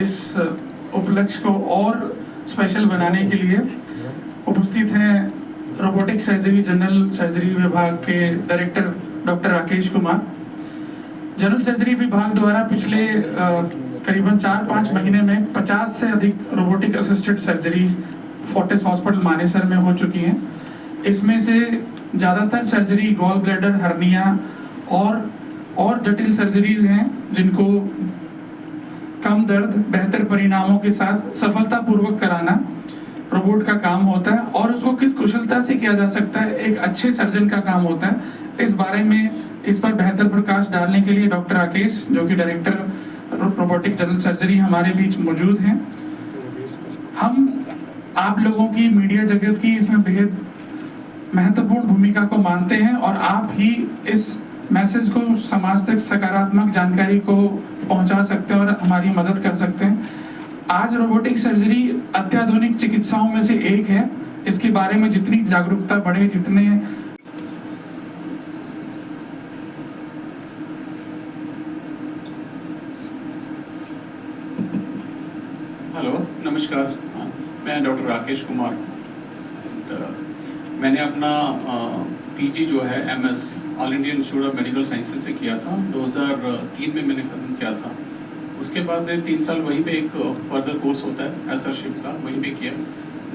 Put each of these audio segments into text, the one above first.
इस उपलक्ष्य को और स्पेशल बनाने के लिए उपस्थित हैं रोबोटिक सर्जरी जनरल सर्जरी विभाग के director doctor Rakesh Kumar. General surgery विभाग द्वारा पिछले करीबन 4-5 महीने में 50 से अधिक robotic assisted surgeries Fortis hospital Manesar में हो चुकी हैं। इसमें से ज़्यादातर सर्जरी गॉल ब्लैडर, हर्निया और जटिल सर्जरीज हैं जिनको कम दर्द, बेहतर परिणामों के साथ सफलतापूर्वक कराना रोबोट का काम होता है और उसको किस कुशलता से किया जा सकता है एक अच्छे सर्जन का काम होता है। इस बारे में इस पर बेहतर प्रकाश डालने के लिए डॉक्टर राकेश, जो कि डायरेक्टर रोबोटिक जनरल सर्जरी, हमारे बीच मौजूद हैं। हम आप लोगों की, मीडिया जगत की इसमें बेहद महत्वपूर्ण भूमिका को मानते हैं और आप ही इस मैसेज को समाज तक सकारात्मक जानकारी को पहुंचा सकते हैं और हमारी मदद कर सकते हैं। आज रोबोटिक सर्जरी अत्याधुनिक चिकित्साओं में से एक है। इसके बारे में जितनी जागरूकता बढ़े, जितने हेलो, नमस्कार। मैं डॉक्टर राकेश कुमार। मैंने अपना पीजी जो है MS all India institute of medical sciences से किया था। 2003 में मैंने खत्म किया था। उसके बाद मैंने 3 साल वहीं पे एक फर्दर कोर्स होता है एसरशिप का, वहीं पे किया।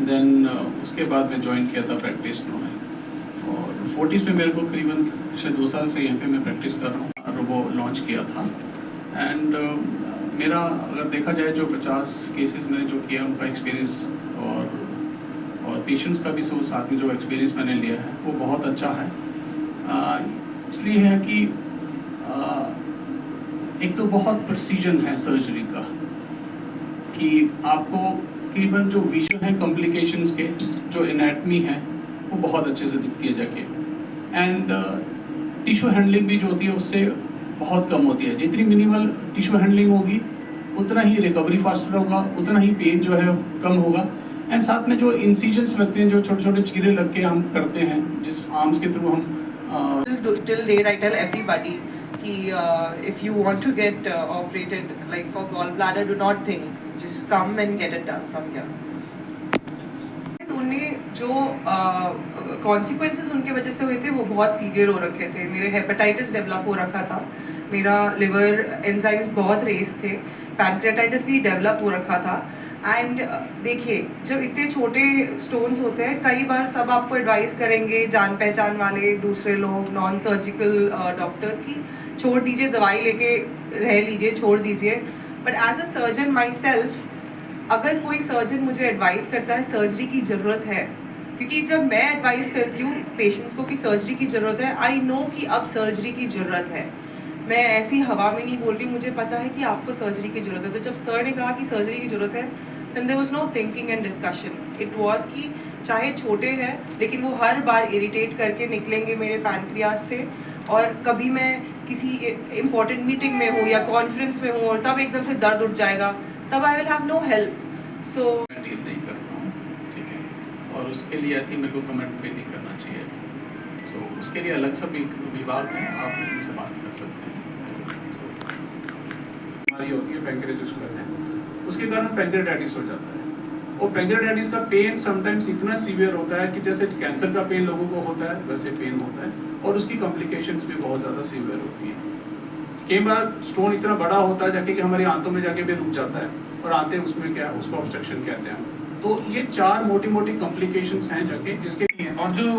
देन उसके बाद मैं ज्वाइन किया था प्रैक्टिस में और फोर्टिस में मेरे को करीबन पिछले 2 साल से यहाँ पे मैं प्रैक्टिस कर रहा हूँ। रोबो लॉन्च किया था एंड मेरा अगर देखा जाए जो 50 केसेस मैंने जो किया उनका एक्सपीरियंस और पेशेंट्स का भी सब साथ में जो एक्सपीरियंस मैंने लिया है वो बहुत अच्छा है। इसलिए है कि एक तो बहुत प्रिसीजन है सर्जरी का कि आपको करीबन जो विजन है कॉम्प्लिकेशंस के, जो एनाटमी है वो बहुत अच्छे से दिखती है जाके एंड टिश्यू हैंडलिंग भी जो होती है उससे बहुत कम होती है। जितनी मिनिमल टिश्यू हैंडलिंग होगी उतना ही रिकवरी फास्टर होगा, उतना ही पेन जो है कम होगा एंड साथ में जो इंसिजन्स लगते हैं, जो छोटे छोटे चीरे लग के हम करते हैं जिस आर्म्स के थ्रू हम till date I tell everybody कि if you want to get operated like for gallbladder, do not think, just come and get it done from here. उन्हें जो consequences उनके वजह से हुए थे वो बहुत सीवियर हो रखे थे। मेरे हेपेटाइटिस डेवलप हो रखा था, मेरा लिवर एंजाइम्स बहुत रेस थे, पैनक्रियाटाइटिस भी डेवलप हो रखा था एंड देखिए जब इतने छोटे स्टोन्स होते हैं कई बार सब आपको एडवाइस करेंगे, जान पहचान वाले दूसरे लोग, नॉन सर्जिकल डॉक्टर्स की छोड़ दीजिए, दवाई लेके रह लीजिए, छोड़ दीजिए। But as a surgeon myself, अगर कोई सर्जन मुझे एडवाइस करता है सर्जरी की ज़रूरत है, क्योंकि जब मैं एडवाइस करती हूँ पेशेंट्स को कि सर्जरी की ज़रूरत है, आई नो कि अब सर्जरी की ज़रूरत है। मैं ऐसी हवा में नहीं बोल रही, मुझे पता है कि आपको सर्जरी की ज़रूरत है। तो जब सर ने कहा कि सर्जरी की ज़रूरत है, then there was no thinking and discussion. It was कि चाहे छोटे हैं लेकिन वो हर बार इरिटेट करके निकलेंगे मेरे पैनक्रियास से, और कभी मैं किसी इम्पोर्टेंट मीटिंग में हूँ या कॉन्फ्रेंस में हूँ और तब एकदम से दर्द उठ जाएगा, तब I will have no help. So मैं डील नहीं करता हूँ, ठीक है, और उसके लिए आई थिंक मेरे को कमेंट भी नहीं करना चाहिए। सो उसके लिए अलग सा विभाग है, आप उनसे बात कर सकते हैं। हमारी होती है पैंक्रियास जिसको कहते हैं, उसके कारण पैंक्रियाटाइटिस हो जाता है और पैंक्रियाटाइटिस का पेन समटाइम्स इतना सीवियर होता है कि जैसे कैंसर का पेन लोगों को होता है वैसे पेन होता है और उसकी कॉम्प्लिकेशंस भी बहुत ज़्यादा सीवियर होती है। कई बार स्टोन इतना बड़ा होता है जाके कि हमारी आंतों में जाके भी रुक जाता है और आते उसमें क्या है उसको ऑब्स्ट्रक्शन कहते हैं। तो ये 4 मोटी मोटी कॉम्प्लिकेशंस हैं जाके जिसके और जो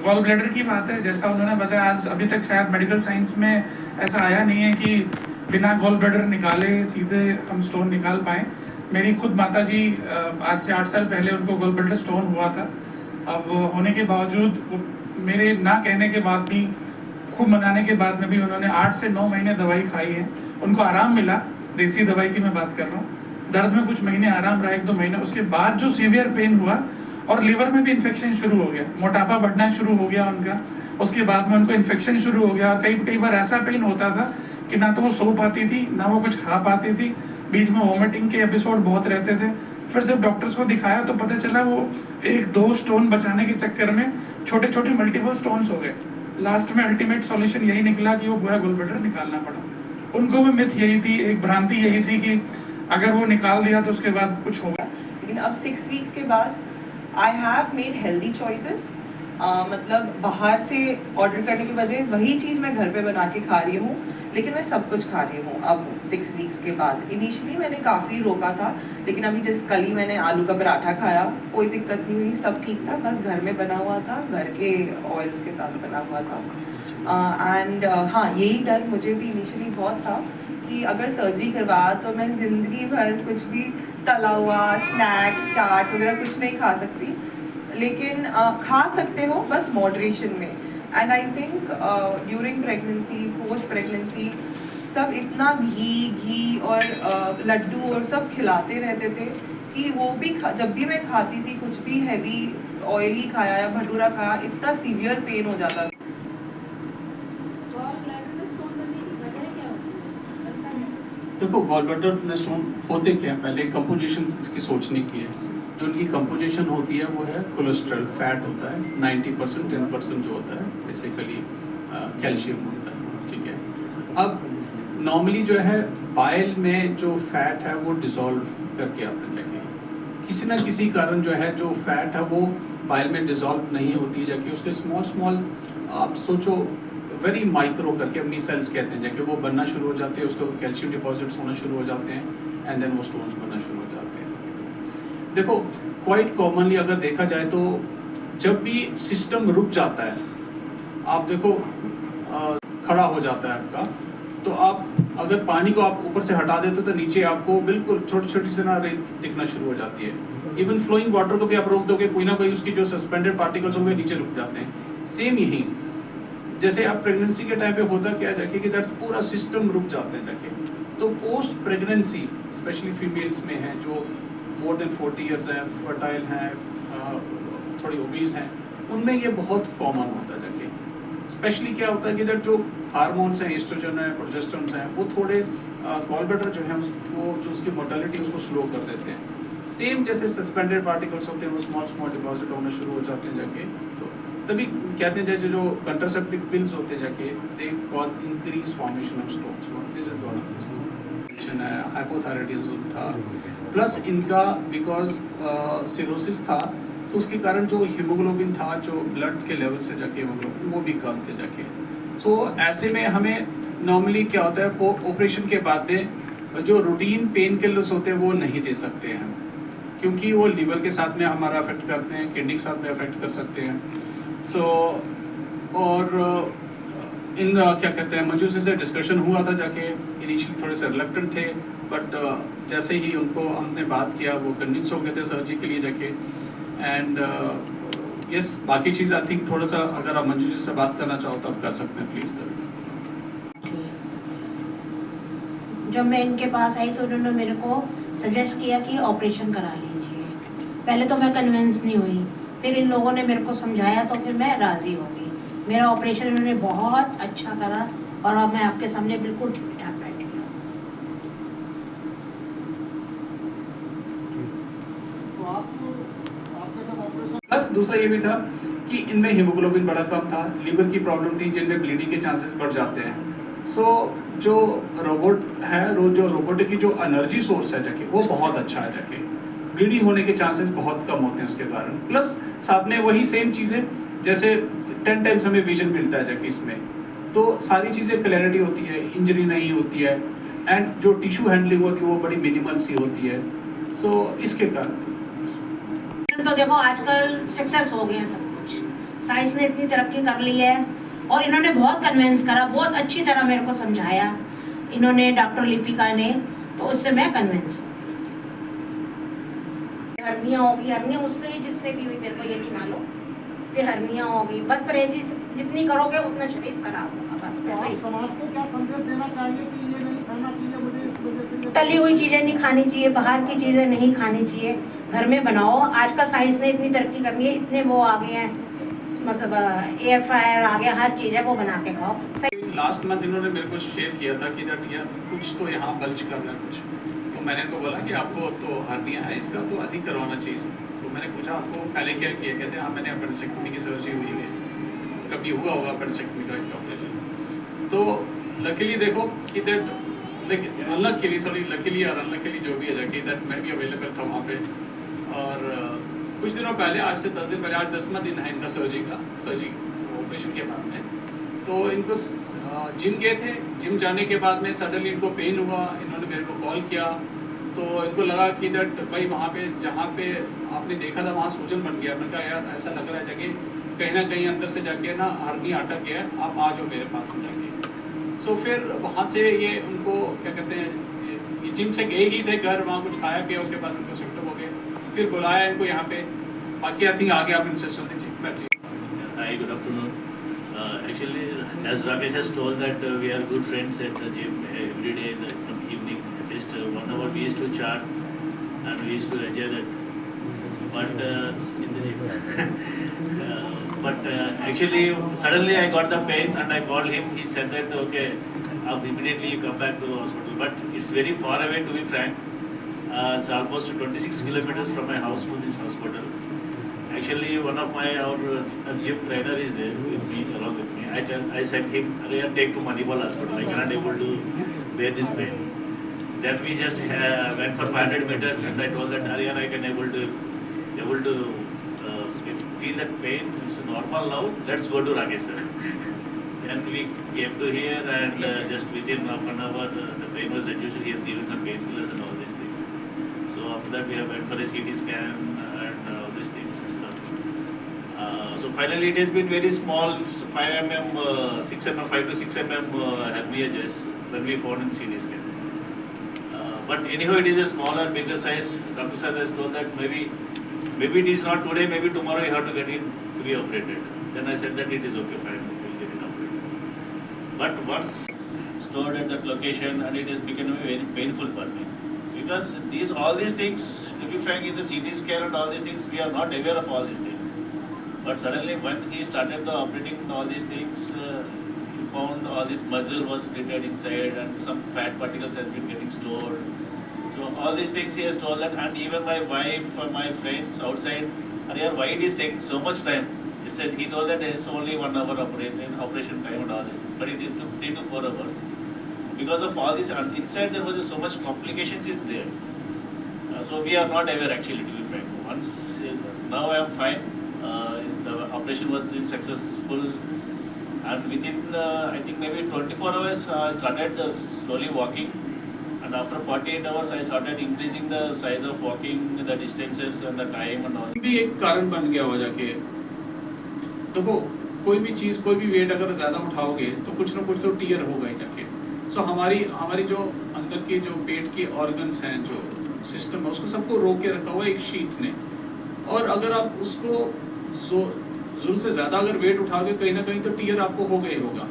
गॉल ब्लैडर की बात है, जैसा उन्होंने बताया, आज अभी तक शायद मेडिकल साइंस में ऐसा आया नहीं है कि बिना गॉल ब्लैडर निकाले सीधे हम स्टोन निकाल पाएँ। मेरी खुद माताजी आज से 8 साल पहले उनको गॉल ब्लैडर स्टोन हुआ था। अब होने के बावजूद मेरे ना कहने के बाद भी, खूब मनाने के बाद में भी उन्होंने 8 से 9 महीने दवाई खाई है। उनको आराम मिला, देसी दवाई की मैं बात कर रहा हूँ। दर्द में कुछ महीने आराम रहा, 1-2 महीने, उसके बाद जो सीवियर पेन हुआ और लीवर में भी इन्फेक्शन शुरू हो गया, मोटापा बढ़ना शुरू हो गया उनका, उसके बाद में उनको इन्फेक्शन शुरू हो गया। कई बार ऐसा पेन होता था कि ना तो वो सो पाती थी, ना वो कुछ खा पाती थी, बीच में वॉमिटिंग के एपिसोड बहुत रहते थे। फिर जब डॉक्टर्स को दिखाया तो पता चला वो 1-2 स्टोन बचाने के चक्कर में छोटे छोटे मल्टीपल स्टोन्स हो गए। लास्ट में अल्टीमेट सॉल्यूशन यही निकला कि वो पूरा गॉल ब्लैडर निकालना पड़ा। उनको भी मिथ यही थी, एक भ्रांति यही थी कि अगर वो निकाल दिया तो उसके बाद कुछ होगा। लेकिन अब 6 वीक्स के बाद I have made healthy choices. मतलब बाहर से ऑर्डर करने के बजाय वही चीज़ मैं घर पे बना के खा रही हूँ, लेकिन मैं सब कुछ खा रही हूँ अब 6 वीक्स के बाद। इनिशियली मैंने काफ़ी रोका था, लेकिन अभी जिस कल ही मैंने आलू का पराठा खाया, कोई दिक्कत नहीं हुई, सब ठीक था, बस घर में बना हुआ था, घर के ऑयल्स के साथ बना हुआ था। हाँ, यही डर मुझे भी इनिशियली बहुत था कि अगर सर्जरी करवाया तो मैं ज़िंदगी भर कुछ भी तला हुआ स्नैक्स चाट वगैरह कुछ नहीं खा सकती, लेकिन खा सकते हो बस मॉडरेशन में। And I think during pregnancy, post pregnancy सब इतना घी और लड्डू और सब खिलाते रहते थे कि वो भी जब भी मैं खाती थी कुछ भी हैवी ऑयली खाया या भटूरा खाया, इतना सीवियर पेन हो जाता था। देखो गॉल ब्लैडर में स्टोन होते क्या है, पहले कंपोजिशन की सोचने की है। जो उनकी कंपोजिशन होती है वो है कोलेस्ट्रॉल, फैट होता है 90%, 10% जो होता है बेसिकली कैल्शियम होता है, ठीक है। अब नॉर्मली जो है बाइल में जो फैट है वो डिसॉल्व करके आता है जाके, किसी ना किसी कारण जो है जो फैट है वो बाइल में डिसॉल्व नहीं होती है जाके, उसके स्मॉल आप सोचो वेरी माइक्रो करके मी सेल्स कहते हैं जाके वो बनना शुरू हो जाते हैं, उसके कैल्शियम डिपॉजिट्स होना शुरू हो जाते हैं एंड देन वो स्टोन्स बनना शुरू हो जाते हैं। देखो क्वाइट कॉमनली अगर देखा जाए तो जब भी सिस्टम रुक जाता है, आप देखो खड़ा हो जाता है आपका, तो आप अगर पानी को आप ऊपर से हटा देते तो नीचे आपको बिल्कुल छोटी छोटी से ना रेत दिखना शुरू हो जाती है। इवन फ्लोइंग वाटर को भी आप रोक दोगे, कोई ना कोई उसकी जो सस्पेंडेड पार्टिकल्स होंगे नीचे रुक जाते हैं। सेम यही जैसे आप प्रेगनेंसी के टाइम पे होता क्या जाके कि दैट्स पूरा सिस्टम रुक जाते हैं जाके। तो पोस्ट प्रेगनेंसी स्पेशली फीमेल्स में है जो मोर देन 40 इयर्स हैं, फर्टाइल हैं, थोड़ी ओबीज हैं, उनमें ये बहुत कॉमन होता है जाके। स्पेशली क्या होता है कि दैट जो हार्मोन्स हैं, एस्ट्रोजन है, प्रोजेस्टेरोन हैं, वो थोड़े गॉल ब्लैडर जो है उसको जो उसकी मोर्टेलिटी उसको स्लो कर देते हैं। सेम जैसे सस्पेंडेड पार्टिकल्स होते हैं वो स्मॉल डिपॉजिट होना शुरू हो जाते हैं जाके। तो तभी कहते हैं जैसे जो कंट्रासेप्टिव पिल्स होते हैं जाके they cause increase formation of stones. This is one of this है, हाइपोथायराइडिज्म था, प्लस इनका बिकॉज सिरोसिस था तो उसके कारण जो हीमोग्लोबिन था, जो ब्लड के लेवल से जाके हीमोग्लोबिन वो भी कम थे जाके। सो ऐसे में हमें नॉर्मली क्या होता है वो ऑपरेशन के बाद में जो रूटीन पेन किलर्स होते हैं वो नहीं दे सकते हैं, क्योंकि वो लीवर के साथ में हमारा अफेक्ट करते हैं, किडनी के साथ में अफेक्ट कर सकते हैं। सो और इन क्या कहते हैं मंजू से डिस्कशन हुआ था जाके, इनिशियली थोड़े से रिलक्टेंट थे, बट जैसे ही उनको हमने बात किया वो कन्विंस हो गए थे सर्जरी के लिए जाके। एंड यस, बाकी चीज़ आई थिंक थोड़ा सा अगर आप मंजू जी से बात करना चाहो तो आप कर सकते हैं प्लीज़। जब मैं इनके पास आई तो उन्होंने मेरे को सजेस्ट किया कि ऑपरेशन करा लीजिए। पहले तो मैं कन्विंस नहीं हुई, फिर इन लोगों ने मेरे को समझाया तो फिर मैं राज़ी हो गई। मेरा ऑपरेशन इन्होंने बहुत अच्छा करा और अब मैं आपके सामने बिल्कुल ठीक ठाक बैठी हूँ। प्लस दूसरा ये भी था कि इनमें हीमोग्लोबिन बड़ा कम था, लीवर की प्रॉब्लम थी जिनमें ब्लीडिंग के चांसेस बढ़ जाते हैं। सो जो रोबोट है, जो रोबोटिक की जो एनर्जी सोर्स है जाके वो बहुत अच्छा है जाके, ब्लीडिंग होने के चांसेस बहुत कम होते हैं उसके कारण। प्लस साथ में वही सेम चीज़ें जैसे 10 टाइम्स हमें विजन मिलता है जाके इसमें, तो सारी चीज़ें क्लैरिटी होती है, इंजरी नहीं होती है, एंड जो टिश्यू हैंडलिंग होती है वो बड़ी मिनिमल सी होती है। सो इसके कारण तो देखो आजकल सक्सेस हो गया सब कुछ, साइंस ने इतनी तरक्की कर ली है और इन्होंने बहुत कन्विंस करा, बहुत अच्छी तरह मेरे को समझाया इन्होंने, डॉक्टर लिपिका ने, तो उससे मैं कन्विंस हूँ। हर्निया होगी, हर्निया उससे ही जिससे भी हुई मेरे को ये नहीं मालूम, फिर हर्निया होगी। बद परहेजी जितनी करोगे उतना शरीर खराब होगा। बस समाज को क्या संदेश देना चाहिए कि ये नहीं खाना चाहिए, मुझे इस वजह से तली हुई चीज़ें नहीं खानी चाहिए, बाहर की चीज़ें नहीं खानी चाहिए, घर में बनाओ। आजकल साइंस ने इतनी तरक्की कर ली है, इतने वो आ गए हैं, मतलब एयर फ्रायर आ गया, हर चीज़ है वो बना के खाओ। लास्ट मंथ इन्होंने मेरे को शेयर किया था कि दैट यार कुछ तो यहाँ बल्ज कर रहा है कुछ, तो मैंने इनको बोला कि आपको तो हर्निया है, इसका तो अधिक करवाना चाहिए। तो मैंने पूछा आपको पहले क्या किया, कहते हैं हाँ मैंने अपेंडिसेक्टमी की सर्जरी हुई है, कभी हुआ होगा अपेंडिसेक्टमी का ऑपरेशन। तो लकीली देखो कि दैट लेकिन अनलकीली सॉरी लकीली और अनलकीली जो भी है जाके दैट मैं भी अवेलेबल था वहाँ पे। और कुछ दिनों पहले, आज से 10 दिन पहले, आज 10वां दिन है इनका सर्जरी ऑपरेशन के बाद में, तो इनको जिम गए थे। जिम जाने के बाद में सडनली इनको पेन हुआ, इन्होंने मेरे को कॉल किया, तो इनको लगा कि दैट भाई वहाँ पे जहाँ पे आपने देखा था वहाँ सूजन बन गया। मैंने कहा यार ऐसा लग रहा है जगह कहीं ना कहीं अंदर से जाके ना हर्निया अटक गया है, आप आ जाओ मेरे पास में जाके। सो फिर वहाँ से ये उनको क्या कहते हैं, ये जिम से गए ही थे घर, वहाँ कुछ खाया पिया, उसके बाद उनको सिम्टम हो गए, फिर बुलाया इनको यहाँ पे। बाकी आई थिंक आगे आप इनसे सुन लीजिए, बैठिए। Hi, good afternoon. Actually, as Rakesh has told that we are good friends at the gym every day from evening. At least 1 hour we used to chat and we used to enjoy that. But in the gym. But actually, suddenly I got the pain and I called him. He said that okay, immediately you come back to the hospital. But it's very far away, to be frank. It's almost 26 kilometers from my house to this hospital. Actually, one of our gym trainer is there with me, along with me. I said him, "Arey, take to Manipal Hospital. I cannot able to bear this pain." Then we just went for 500 meters, and I told that Aryan, I can able to feel that pain. It's normal now. Let's go to Rakesh sir. Then we came to here, and just within half an hour, the pain was reduced. He has given some painkillers and all these things. So after that, we have went for a CT scan and all these things. So finally, it has been very small, 5 mm, 6 mm, 5 to 6 mm hernia just when we found in CT scan. But anyhow, it is a smaller, bigger size. Dr. Sir has told that maybe it is not today, maybe tomorrow you have to get it to be operated. Then I said that it is okay, fine, we will get it operated. But once stored at that location, and it has become very painful for me. Because all these things, to be frank, in the CT scan and all these things, we are not aware of all these things. But suddenly when he started the operating and all these things, he found all this muscle was splitted inside and some fat particles has been getting stored. So all these things he has told that, and even my wife or my friends outside, Arya, why it is taking so much time? He said, he told that there is only 1 hour operation time and all this, but it is 3 to 4 hours. Because of all this, and inside there was so much complications is there. So we are not aware actually, to be frank. Once now I am fine. The operation was successful, and within I think maybe 24 hours I started slowly walking, and after 48 hours I started increasing the size of walking, the distances and the time and all. भी एक कारण बन गया हो जाके। देखो कोई भी चीज़, कोई भी वेट अगर ज़्यादा उठाओगे तो कुछ ना कुछ तो टीयर होगा ही जाके। सो हमारी जो अंदर की जो पेट की ऑर्गन्स हैं, जो सिस्टम है, उसको सबको रोक के रखा हुआ है एक शीट ने। और अगर आप उसको ज़रूरत से ज़्यादा अगर वेट उठाओगे कहीं ना कहीं तो टीयर आपको होगा ही होगा।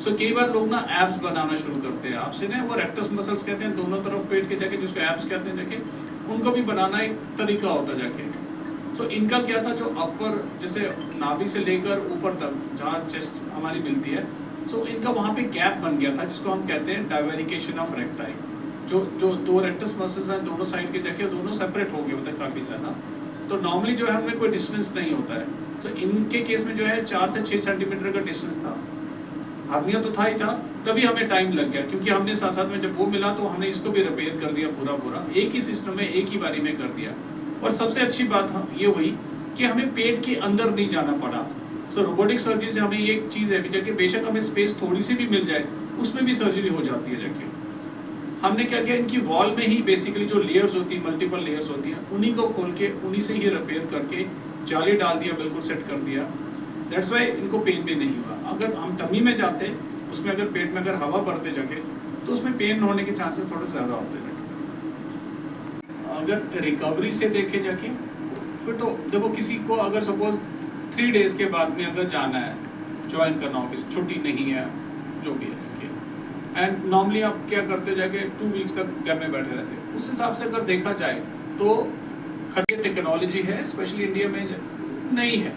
सो कई बार लोग ना एब्स बनाना शुरू करते हैं। आपसे ना वो रेक्टस मसल्स कहते हैं दोनों तरफ पेट के जाके, जिसको एब्स कहते हैं जाके, उनको भी बनाना एक तरीका होता जाके। सो इनका क्या था, जो अपर जैसे नाभि से लेकर ऊपर तक जहाँ चेस्ट हमारी मिलती है, सो इनका वहाँ पे गैप बन गया था, जिसको हम कहते हैं डाइवेरिकेशन ऑफ रेक्टाई। जो 2 रेक्टस मसल्स हैं दोनों साइड के जाके दोनों सेपरेट हो गए होते हैं काफ़ी ज़्यादा। तो नॉर्मली जो है हमें कोई डिस्टेंस नहीं होता है। तो इनके केस में जो है 4 से 6 सेंटीमीटर का डिस्टेंस था। हर्निया तो था ही था, तभी हमें टाइम लग गया, क्योंकि हमने साथ साथ में जब वो मिला तो हमने इसको भी रिपेयर कर दिया पूरा एक ही सिस्टम में, एक ही बारी में कर दिया। और सबसे अच्छी बात ये हुई कि हमें पेट के अंदर नहीं जाना पड़ा। सो रोबोटिक सर्जरी से हमें ये चीज़ है कि बेशक हमें स्पेस थोड़ी सी भी मिल जाए, उसमें भी सर्जरी हो जाती है जाके। हमने क्या किया, इनकी वॉल में ही बेसिकली जो लेयर्स होती है, मल्टीपल लेयर्स होती हैं, उन्हीं को खोल के उन्हीं से ही रिपेयर करके जाली डाल दिया, बिल्कुल सेट कर दिया। दैट्स वाई इनको पेन भी नहीं हुआ। अगर हम टमी में जाते, उसमें अगर पेट में अगर हवा भरते जाके, तो उसमें पेन होने के चांसेस थोड़े ज़्यादा होते हैं। अगर रिकवरी से देखे जाके, फिर तो देखो किसी को अगर सपोज 3 डेज़ के बाद में अगर जाना है, ज्वाइन करना ऑफिस, छुट्टी नहीं है, जो भी है, एंड नॉर्मली आप क्या करते जाके 2 वीक्स तक घर में बैठे रहते हैं। उस हिसाब से अगर देखा जाए तो खड़ी टेक्नोलॉजी है, स्पेशली इंडिया में नहीं है,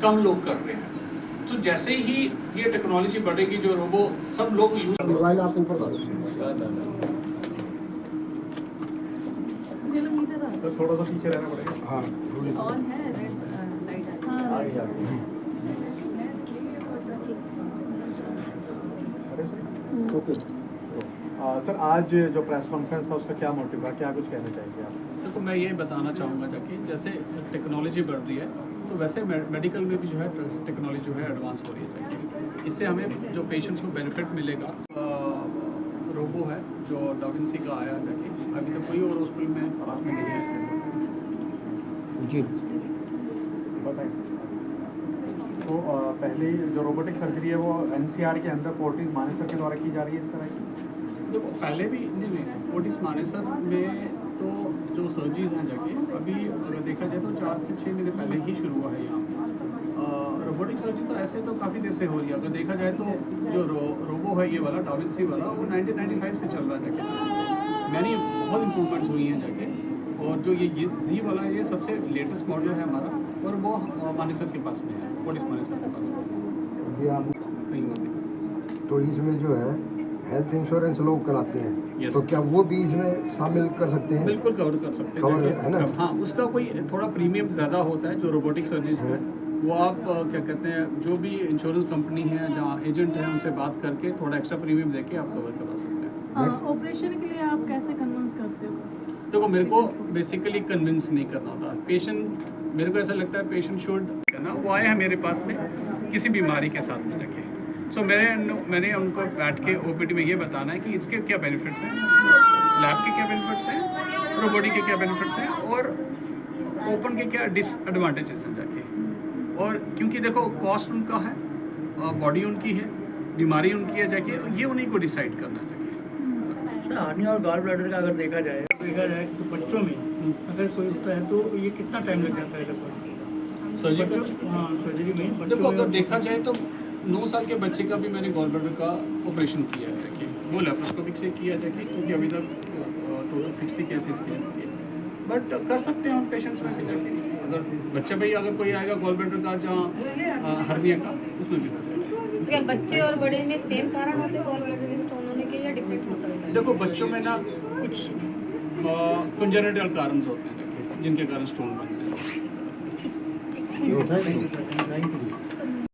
कम लोग कर रहे हैं। तो जैसे ही ये टेक्नोलॉजी बढ़ेगी, जो रोबो सब लोग यूज, मोबाइल आप ऊपर डालो सर, थोड़ा सा पीछे रहना पड़ेगा। हाँ ऑन है, रेड लाइट आ रही है। ओके, सर आज जो प्रेस कॉन्फ्रेंस था उसका क्या मोटिव है, क्या कुछ कहना चाहेंगे आप? देखो मैं ये बताना चाहूँगा जाके जैसे टेक्नोलॉजी बढ़ रही है तो वैसे मेडिकल में भी जो है टेक्नोलॉजी जो है एडवांस हो रही है जाके। इससे हमें जो पेशेंट्स को बेनिफिट मिलेगा। रोबो है जो डाविंसी का आया जाके, अभी तो कोई और हॉस्पिटल में पास में नहीं है जी। बताएं। तो पहले जो रोबोटिक सर्जरी है वो एनसीआर के अंदर फोर्टिस मानेसर के द्वारा की जा रही है इस तरह की? देखो पहले भी नहीं फोर्टिस मानेसर में तो जो सर्जरीज हैं जाके अभी अगर देखा जाए तो 4 से 6 महीने पहले ही शुरू हुआ है यहाँ। रोबोटिक सर्जरी तो ऐसे तो काफ़ी देर से हो रही है। अगर देखा जाए तो जो रोबो है ये वाला डाविंसी वाला वो 1995 से चल रहा है जाके। मैंने बहुत इम्प्रूवमेंट्स हुई हैं जाके। और जो ये जी वाला है ये सबसे लेटेस्ट मॉडल है हमारा और वो मानेसर के पास में है, फोर्टिस मानेसर के पास में अभी आप कहीं और नहीं। तो इसमें जो है हेल्थ इंश्योरेंस लोग कराते हैं Yes. तो क्या वो भी इसमें शामिल कर सकते हैं? बिल्कुल कवर कर सकते हैं कवर जाके। है ना? हाँ, उसका कोई थोड़ा प्रीमियम ज़्यादा होता है जो रोबोटिक सर्जरीज का। वो आप क्या कहते हैं जो भी इंश्योरेंस कंपनी है जहाँ एजेंट है उनसे बात करके थोड़ा एक्स्ट्रा प्रीमियम देके आप कवर करवा सकते हैं। ऑपरेशन के लिए आप कैसे कन्विंस करते हो? देखो मेरे को बेसिकली कन्विंस नहीं करना होता पेशेंट। मेरे को ऐसा लगता है पेशेंट शुड है ना, वो आए हैं मेरे पास में किसी बीमारी के साथ में जाके। सो मैंने उनको बैठ के ओपीडी में ये बताना है कि इसके क्या बेनिफिट्स हैं, लैब के क्या बेनिफिट्स हैं, रोबोटिक के क्या बेनिफिट्स हैं और ओपन के क्या डिसएडवांटेजेस हैं जाके। और क्योंकि देखो कॉस्ट उनका है, बॉडी उनकी है, बीमारी उनकी है जाके, ये उन्हीं को डिसाइड करना है जाके। हार्निया और गॉल ब्लैडर का अगर देखा जाए तो बच्चों में अगर कोई होता है तो ये कितना टाइम लग जाता है लगभग सर्जरी हाँ सर्जरी में? देखो अगर देखा जाए तो 9 साल के बच्चे का भी मैंने गॉल ब्लैडर का ऑपरेशन किया है जाके, वो लेप्रोस्कोपिक से किया जाके, क्योंकि अभी तक टोटल 60 केसेस किए। बट कर सकते हैं हम पेशेंट्स में भी जाके। अगर बच्चा भाई अगर कोई आएगा गॉल ब्लैडर का जहाँ हर्निया का उसमें भी हो जाएगा। क्या बच्चे और बड़े में सेम कारण होते हैं गॉल ब्लैडर स्टोन होने के या डिफरेंट होता है? देखो बच्चों में ना कुछ कंजेनिटल कारण होते हैं जाके, जिनके कारण स्टोन बनते हैं। Thank you.